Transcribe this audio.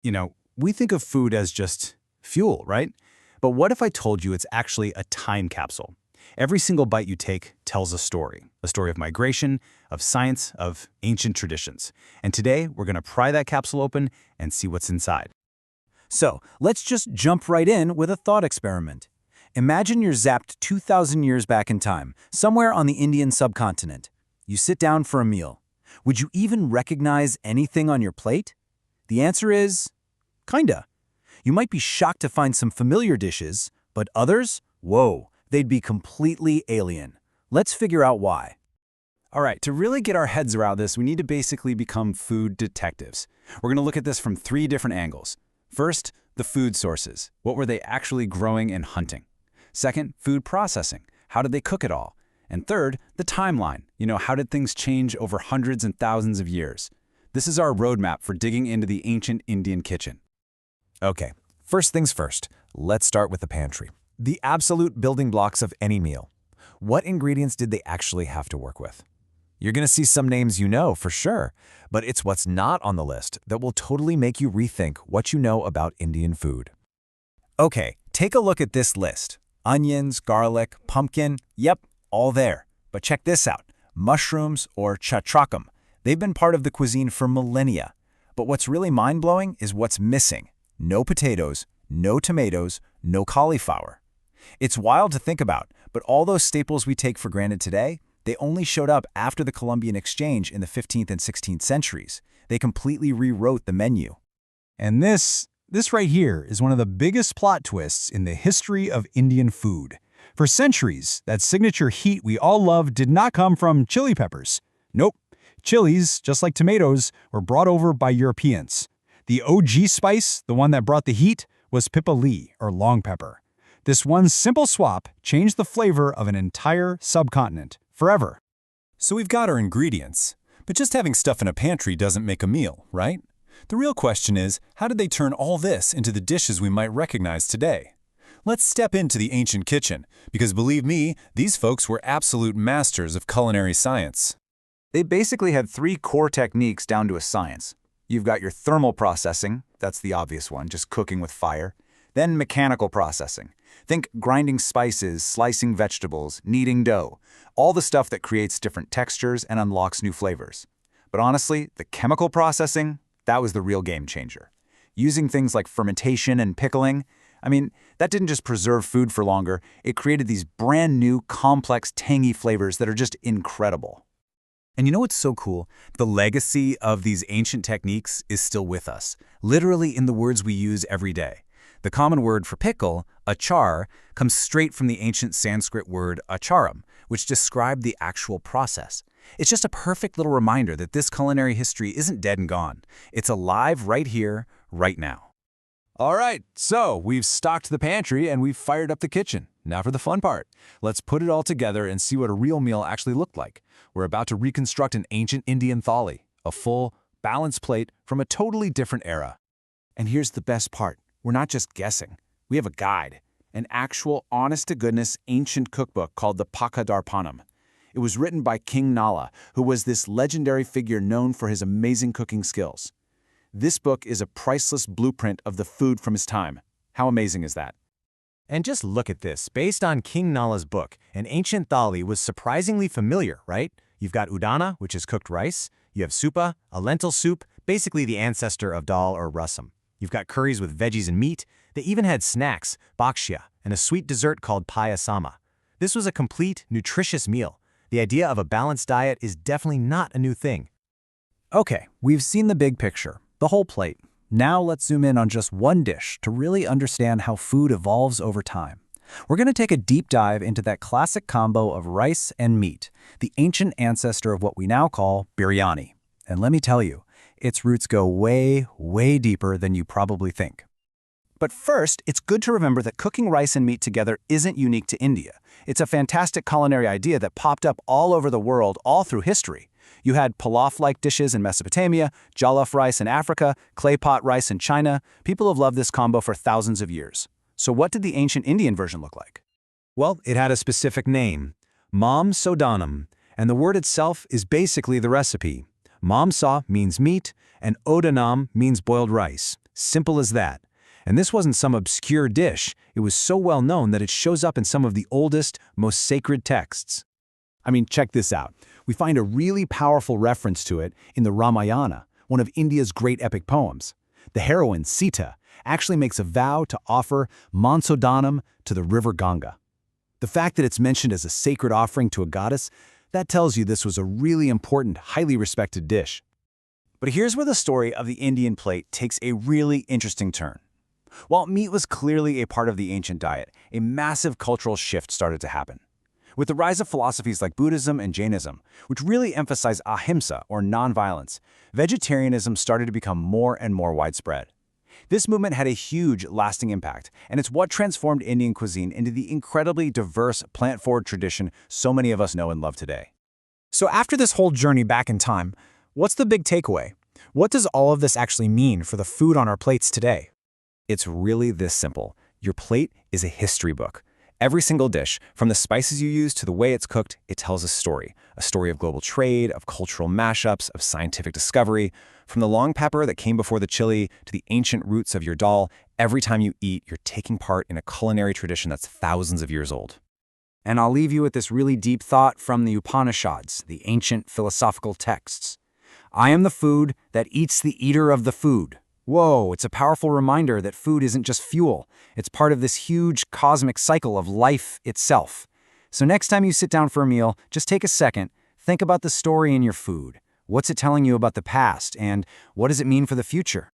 We think of food as just fuel, right? But what if I told you it's actually a time capsule? Every single bite you take tells a story of migration, of science, of ancient traditions. And today, we're going to pry that capsule open and see what's inside. So, let's just jump right in with a thought experiment. Imagine you're zapped 2,000 years back in time, somewhere on the Indian subcontinent. You sit down for a meal. Would you even recognize anything on your plate? The answer is, kinda. You might be shocked to find some familiar dishes, but others, whoa, they'd be completely alien. Let's figure out why. All right, to really get our heads around this, we need to basically become food detectives. We're going to look at this from 3 different angles. First, the food sources. What were they actually growing and hunting? Second, food processing. How did they cook it all? And third, the timeline. How did things change over hundreds and thousands of years? This is our roadmap for digging into the ancient Indian kitchen. Okay, first things first, let's start with the pantry. The absolute building blocks of any meal. What ingredients did they actually have to work with? You're going to see some names you know for sure, but it's what's not on the list that will totally make you rethink what you know about Indian food. Okay, take a look at this list. Onions, garlic, pumpkin, yep, all there. But check this out, mushrooms or chachrakam. They've been part of the cuisine for millennia. But what's really mind-blowing is what's missing. No potatoes, no tomatoes, no cauliflower. It's wild to think about, but all those staples we take for granted today, they only showed up after the Columbian Exchange in the 15th and 16th centuries. They completely rewrote the menu. And this right here is one of the biggest plot twists in the history of Indian food. For centuries, that signature heat we all love did not come from chili peppers. Nope. Chilies, just like tomatoes, were brought over by Europeans. The OG spice, the one that brought the heat, was pipali, or long pepper. This one simple swap changed the flavor of an entire subcontinent, forever. So we've got our ingredients, but just having stuff in a pantry doesn't make a meal, right? The real question is, how did they turn all this into the dishes we might recognize today? Let's step into the ancient kitchen, because believe me, these folks were absolute masters of culinary science. They basically had 3 core techniques down to a science. You've got your thermal processing, that's the obvious one, just cooking with fire. Then mechanical processing. Think grinding spices, slicing vegetables, kneading dough, all the stuff that creates different textures and unlocks new flavors. But honestly, the chemical processing, that was the real game changer. Using things like fermentation and pickling, that didn't just preserve food for longer, it created these brand new, complex, tangy flavors that are just incredible. And you know what's so cool? The legacy of these ancient techniques is still with us, literally in the words we use every day. The common word for pickle, achar, comes straight from the ancient Sanskrit word acharam, which described the actual process. It's just a perfect little reminder that this culinary history isn't dead and gone. It's alive right here, right now. All right, so we've stocked the pantry and we've fired up the kitchen. Now for the fun part. Let's put it all together and see what a real meal actually looked like. We're about to reconstruct an ancient Indian thali, a full, balanced plate from a totally different era. And here's the best part. We're not just guessing. We have a guide, an actual honest-to-goodness ancient cookbook called the Pakadarpanam. It was written by King Nala, who was this legendary figure known for his amazing cooking skills. This book is a priceless blueprint of the food from his time. How amazing is that? And just look at this. Based on King Nala's book, an ancient thali was surprisingly familiar, right? You've got udana, which is cooked rice. You have supa, a lentil soup, basically the ancestor of dal or rasam. You've got curries with veggies and meat. They even had snacks, bhakshya, and a sweet dessert called payasama. This was a complete, nutritious meal. The idea of a balanced diet is definitely not a new thing. Okay, we've seen the big picture, the whole plate. Now let's zoom in on just one dish to really understand how food evolves over time. We're going to take a deep dive into that classic combo of rice and meat, the ancient ancestor of what we now call biryani. And let me tell you, its roots go way, way deeper than you probably think. But first, it's good to remember that cooking rice and meat together isn't unique to India. It's a fantastic culinary idea that popped up all over the world all through history. You had pilaf-like dishes in Mesopotamia, jollof rice in Africa, clay pot rice in China. People have loved this combo for thousands of years. So what did the ancient Indian version look like? Well, it had a specific name, Mam Sodanam, and the word itself is basically the recipe. Mamsa means meat, and Odanam means boiled rice. Simple as that. And this wasn't some obscure dish. It was so well known that it shows up in some of the oldest, most sacred texts. I mean, check this out. We find a really powerful reference to it in the Ramayana, one of India's great epic poems. The heroine, Sita, actually makes a vow to offer Mansodanam to the river Ganga. The fact that it's mentioned as a sacred offering to a goddess, that tells you this was a really important, highly respected dish. But here's where the story of the Indian plate takes a really interesting turn. While meat was clearly a part of the ancient diet, a massive cultural shift started to happen. With the rise of philosophies like Buddhism and Jainism, which really emphasize ahimsa, or nonviolence, vegetarianism started to become more and more widespread. This movement had a huge, lasting impact, and it's what transformed Indian cuisine into the incredibly diverse, plant-forward tradition so many of us know and love today. So after this whole journey back in time, what's the big takeaway? What does all of this actually mean for the food on our plates today? It's really this simple. Your plate is a history book. Every single dish, from the spices you use to the way it's cooked, it tells a story of global trade, of cultural mashups, of scientific discovery. From the long pepper that came before the chili to the ancient roots of your dal, every time you eat, you're taking part in a culinary tradition that's thousands of years old. And I'll leave you with this really deep thought from the Upanishads, the ancient philosophical texts. I am the food that eats the eater of the food. Whoa, it's a powerful reminder that food isn't just fuel. It's part of this huge cosmic cycle of life itself. So next time you sit down for a meal, just take a second, think about the story in your food. What's it telling you about the past, and what does it mean for the future?